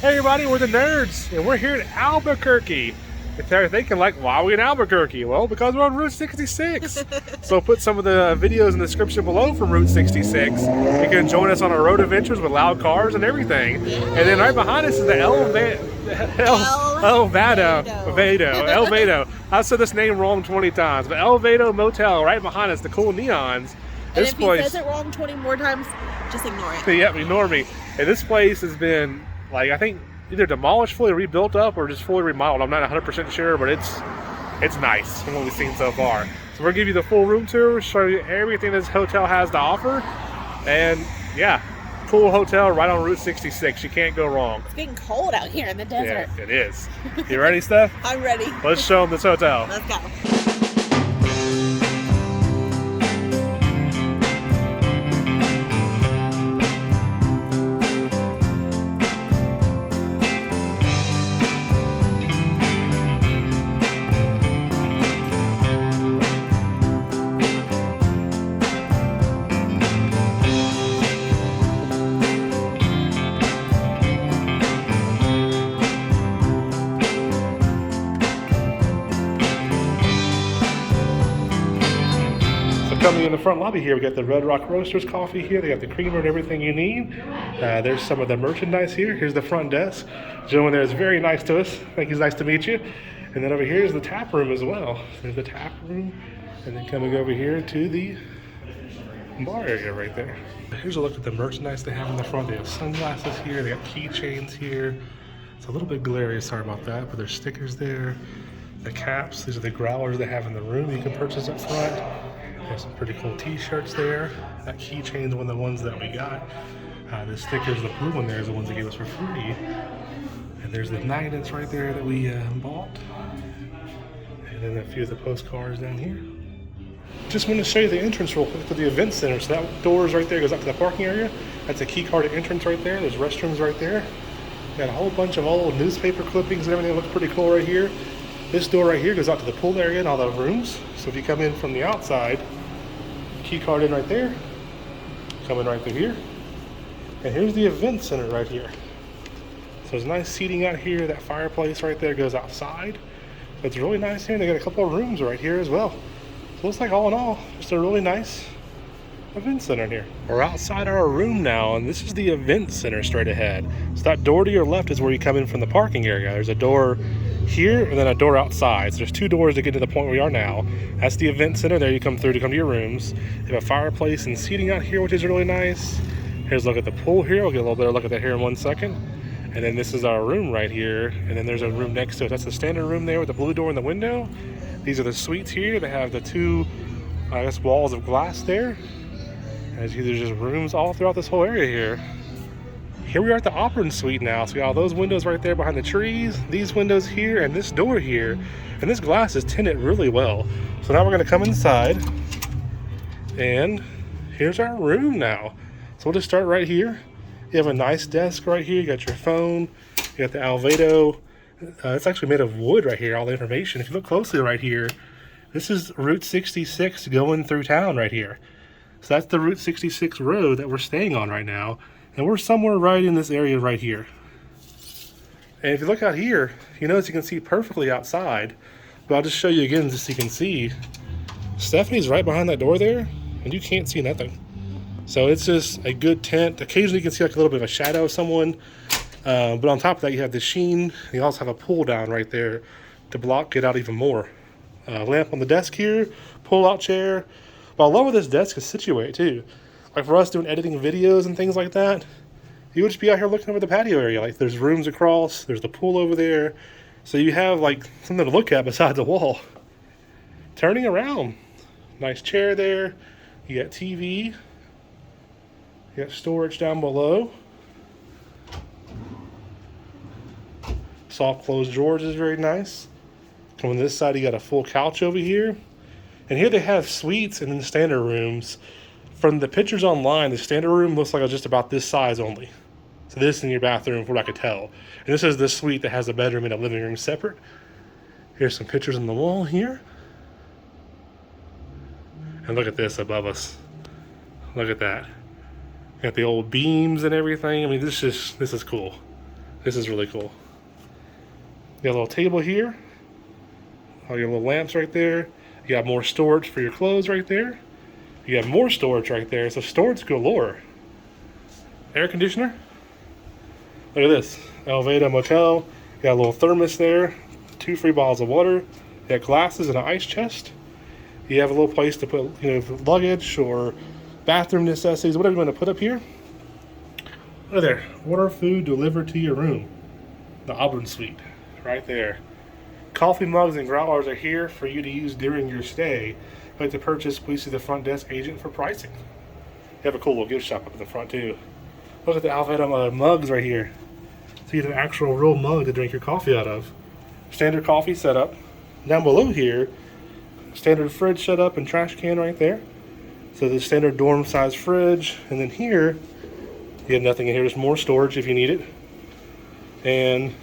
Hey everybody, we're the Nerds, and we're here in Albuquerque. If you're thinking like, why are we in Albuquerque? Well, because we're on Route 66. So I'll put some of the videos in the description below from Route 66. You can join us on our road adventures with loud cars and everything. And then right behind us is the El Vado. I've said this name wrong 20 times, but El Vado Motel right behind us, the cool neons. And if he says it wrong 20 more times, just ignore it. Yeah, ignore me. And this place has been, like, I think either demolished, fully rebuilt up, or just fully remodeled. I'm not 100% sure, but it's nice from what we've seen so far. So we're gonna give you the full room tour, show you everything this hotel has to offer, and yeah, cool hotel right on Route 66. You can't go wrong. It's getting cold out here in the desert. Yeah, it is. You ready, Steph? I'm ready. Let's show them this hotel. Let's go. Coming in the front lobby here, we got the Red Rock Roasters coffee here. They got the creamer and everything you need. There's some of the merchandise here. Here's the front desk. The gentleman there is very nice to us. I think he's nice to meet you. And then over here is the tap room as well. There's the tap room. And then coming over here to the bar area right there. Here's a look at the merchandise they have in the front. They have sunglasses here. They got keychains here. It's a little bit glary, sorry about that, but there's stickers there. The caps, these are the growlers they have in the room you can purchase up front. There's some pretty cool t-shirts there. That keychain's one of the ones that we got. The stickers, the blue one there, is the ones they gave us for free. And there's the magnets right there that we bought. And then a few of the postcards down here. Just want to show you the entrance real quick to the event center. So that doors right there goes up to the parking area. That's a key card entrance right there. There's restrooms right there. Got a whole bunch of old newspaper clippings and everything. Looks pretty cool right here. This door right here goes out to the pool area and all the rooms. So if you come in from the outside, key card in right there, coming right through here. And here's the event center right here. So there's nice seating out here. That fireplace right there goes outside. So it's really nice here. And they got a couple of rooms right here as well. So it looks like all in all, just a really nice event center here. We're outside our room now, and this is the event center straight ahead. So that door to your left is where you come in from the parking area. There's a door here and then a door outside. So there's two doors to get to the point where we are now. That's the event center. There you come through to come to your rooms. You have a fireplace and seating out here, which is really nice. Here's a look at the pool here. We'll get a little better look at that here in 1 second. And then this is our room right here. And then there's a room next to it. That's the standard room there with the blue door in the window. These are the suites here. They have the two, I guess, walls of glass there. As you, there's just rooms all throughout this whole area here. Here we are at the Opera Suite now. So we got all those windows right there behind the trees, these windows here, and this door here. And this glass is tinted really well. So now we're gonna come inside, and here's our room now. So we'll just start right here. You have a nice desk right here. You got your phone. You got the Alvado. It's actually made of wood right here, all the information. If you look closely right here, this is Route 66 going through town right here. So that's the Route 66 road that we're staying on right now. And we're somewhere right in this area right here. And if you look out here, you notice you can see perfectly outside. But I'll just show you again just so you can see. Stephanie's right behind that door there, and you can't see nothing. So it's just a good tent. Occasionally you can see like a little bit of a shadow of someone. But on top of that, you have the sheen. You also have a pull down right there to block it out even more. Lamp on the desk here, pull out chair. But I love where this desk is situated too. Like for us doing editing videos and things like that, you would just be out here looking over the patio area. Like there's rooms across, there's the pool over there. So you have like something to look at besides the wall. Turning around, nice chair there. You got TV. You got storage down below. Soft closed drawers is very nice. Coming to this side, you got a full couch over here. And here they have suites and then standard rooms. From the pictures online, the standard room looks like it's just about this size only. So this in your bathroom, from what I could tell. And this is the suite that has a bedroom and a living room separate. Here's some pictures on the wall here. And look at this above us. Look at that. Got the old beams and everything. I mean, this is cool. This is really cool. You got a little table here. All your little lamps right there. You got more storage for your clothes right there. You have more storage right there. So storage galore. Air conditioner. Look at this. Vado Motel. You got a little thermos there. 2 free bottles of water. You got glasses and an ice chest. You have a little place to put, luggage or bathroom necessities, whatever you want to put up here. Look there. Order food delivered to your room. The Auburn Suite. Right there. Coffee mugs and growlers are here for you to use during your stay. If you'd like to purchase, please see the front desk agent for pricing. You have a cool little gift shop up in the front too. Look at the Alvado mugs right here. So you get an actual real mug to drink your coffee out of. Standard coffee setup. Down below here, standard fridge setup and trash can right there. So the standard dorm size fridge. And then here, you have nothing in here. There's more storage if you need it. And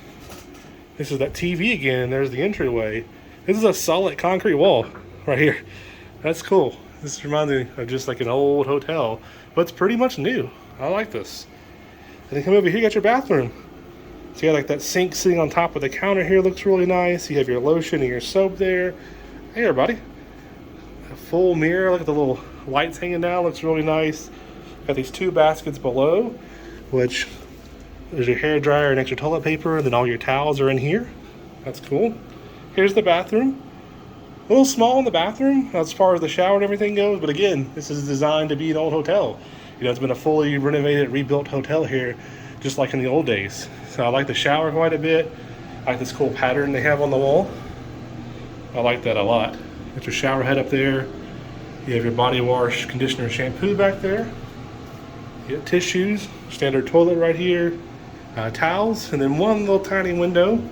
this is that TV again, and there's the entryway. This is a solid concrete wall right here. That's cool. This reminds me of just like an old hotel, but it's pretty much new. I like this. And then come over here, you got your bathroom. So you got like that sink sitting on top of the counter here, looks really nice. You have your lotion and your soap there. Hey everybody. A full mirror, look at the little lights hanging down, looks really nice. Got these 2 baskets below, which there's your hair dryer and extra toilet paper, and then all your towels are in here. That's cool. Here's the bathroom. A little small in the bathroom as far as the shower and everything goes, but again, this is designed to be an old hotel. It's been a fully renovated, rebuilt hotel here, just like in the old days. So I like the shower quite a bit. I like this cool pattern they have on the wall. I like that a lot. Got your shower head up there. You have your body wash, conditioner, shampoo back there. You got tissues, standard toilet right here. Towels, and then one little tiny window.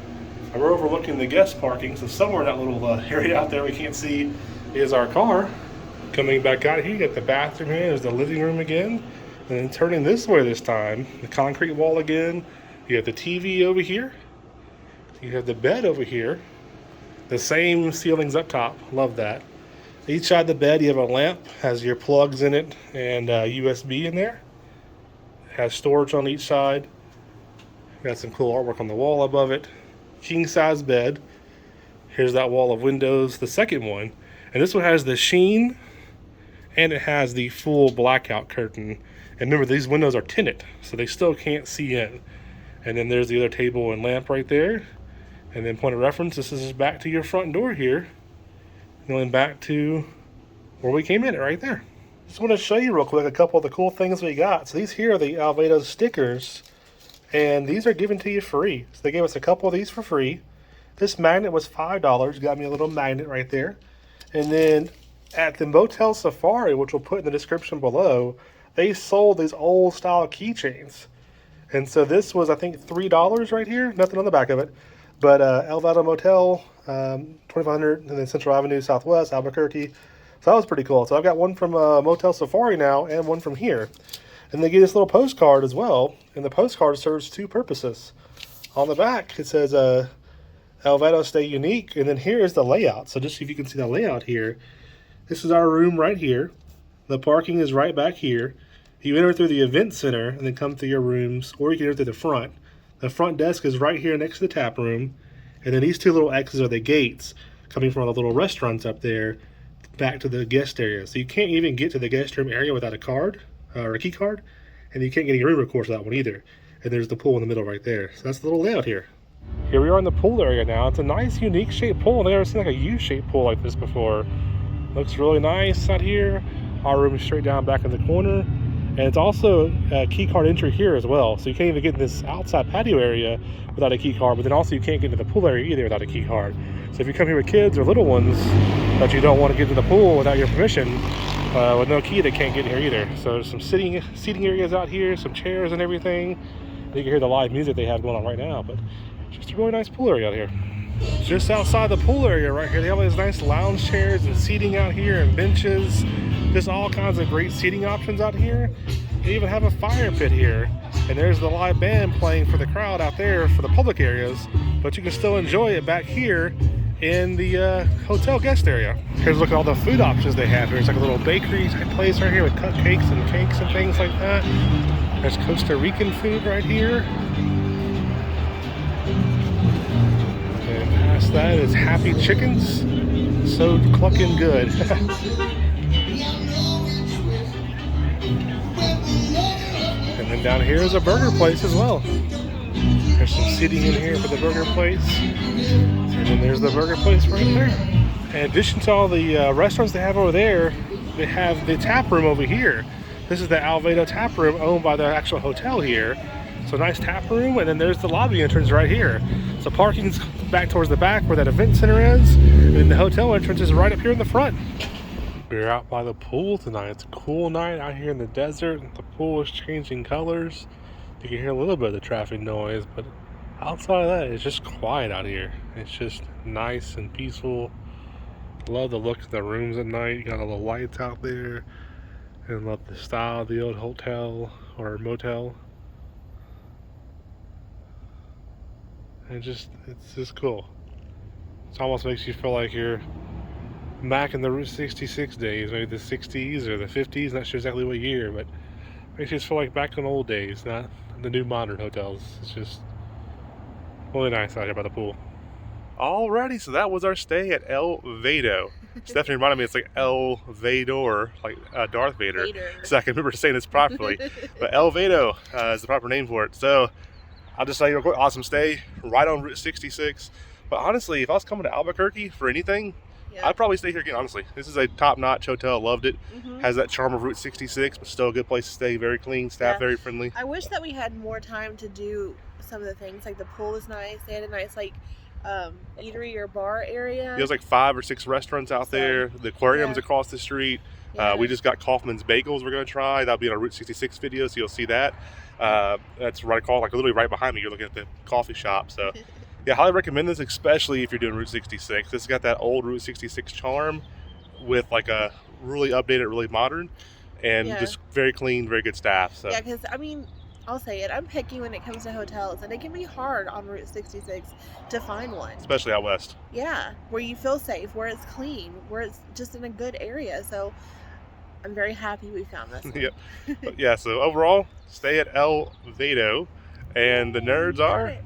We're overlooking the guest parking, so somewhere in that little area out there we can't see is our car. Coming back out here, you got the bathroom here, there's the living room again. And then turning this way this time, the concrete wall again. You have the TV over here. You have the bed over here. The same ceilings up top, love that. Each side of the bed you have a lamp, has your plugs in it, and USB in there. Has storage on each side. Got some cool artwork on the wall above it. King size bed. Here's that wall of windows, the second one. And this one has the sheen, and it has the full blackout curtain. And remember, these windows are tinted, so they still can't see in. And then there's the other table and lamp right there. And then point of reference, this is back to your front door here. Going back to where we came in, right there. Just want to show you real quick a couple of the cool things we got. So these here are the Alvado stickers. And these are given to you free. So they gave us a couple of these for free. This magnet was $5. Got me a little magnet right there. And then at the Motel Safari, which we'll put in the description below, they sold these old style keychains. And so this was, I think, $3 right here. Nothing on the back of it. But Vado Motel, 2500, and then Central Avenue Southwest, Albuquerque. So that was pretty cool. So I've got one from Motel Safari now and one from here. And they get this little postcard as well. And the postcard serves 2 purposes. On the back, it says, Alvado Stay Unique. And then here is the layout. So just so if you can see the layout here. This is our room right here. The parking is right back here. You enter through the event center and then come through your rooms. Or you can enter through the front. The front desk is right here next to the tap room. And then these 2 little X's are the gates coming from all the little restaurants up there back to the guest area. So you can't even get to the guest room area without a card. Or a key card, and you can't get any room, of course, without one either. And there's the pool in the middle right there. So that's the little layout here. Here we are in the pool area now. It's a nice, unique shaped pool. I've never seen like a U-shaped pool like this before. Looks really nice out here. Our room is straight down back in the corner. And it's also a key card entry here as well. So you can't even get in this outside patio area without a key card, but then also you can't get into the pool area either without a key card. So if you come here with kids or little ones that you don't want to get to the pool without your permission, with no key, they can't get in here either. So there's some seating areas out here, some chairs and everything. You can hear the live music they have going on right now, but just a really nice pool area out here. Just outside the pool area right here, they have these nice lounge chairs and seating out here and benches. Just all kinds of great seating options out here. They even have a fire pit here. And there's the live band playing for the crowd out there for the public areas. But you can still enjoy it back here in the hotel guest area. Here's a look at all the food options they have here. It's like a little bakery type place right here with cupcakes and cakes and things like that. There's Costa Rican food right here. that is Happy Chickens. So clucking good. And then down here is a burger place as well. There's some seating in here for the burger place. And then there's the burger place right there. In addition to all the restaurants they have over there, they have the tap room over here. This is the Vado tap room owned by the actual hotel here. So nice tap room, and then there's the lobby entrance right here. So parking's back towards the back where that event center is, and then the hotel entrance is right up here in the front. We're out by the pool tonight. It's a cool night out here in the desert. The pool is changing colors. You can hear a little bit of the traffic noise, but outside of that, it's just quiet out here. It's just nice and peaceful. Love the look of the rooms at night. You got all the lights out there, and love the style of the old hotel or motel. And it's just cool. It almost makes you feel like you're back in the Route 66 days, maybe the 60s or the 50s, not sure exactly what year, but makes you just feel like back in the old days, not the new modern hotels. It's just really nice out here by the pool. Alrighty, so that was our stay at El Vado. Stephanie reminded me it's like El Vador, like Darth Vader. So I can remember saying this properly. But El Vado is the proper name for it. So I'll just say real quick, awesome stay, right on Route 66. But honestly, if I was coming to Albuquerque for anything, I'd probably stay here again, honestly. This is a top-notch hotel, loved it. Has that charm of Route 66, but still a good place to stay, very clean, staff very friendly. I wish that we had more time to do some of the things, like the pool is nice, they had a nice like eatery or bar area. There's like 5 or 6 restaurants out there, the aquarium's across the street. We just got Kaufman's Bagels we're going to try. That'll be in our Route 66 video, so you'll see that. That's right, like literally right behind me. You're looking at the coffee shop. So yeah, highly recommend this, especially if you're doing Route 66. This has got that old Route 66 charm with like a really updated, really modern, and just very clean, very good staff. So yeah, because I mean, I'll say it, I'm picky when it comes to hotels, and it can be hard on Route 66 to find one. Especially out west. Yeah, where you feel safe, where it's clean, where it's just in a good area. So I'm very happy we found this one. But yeah, so overall, stay at El Vado, and the nerds are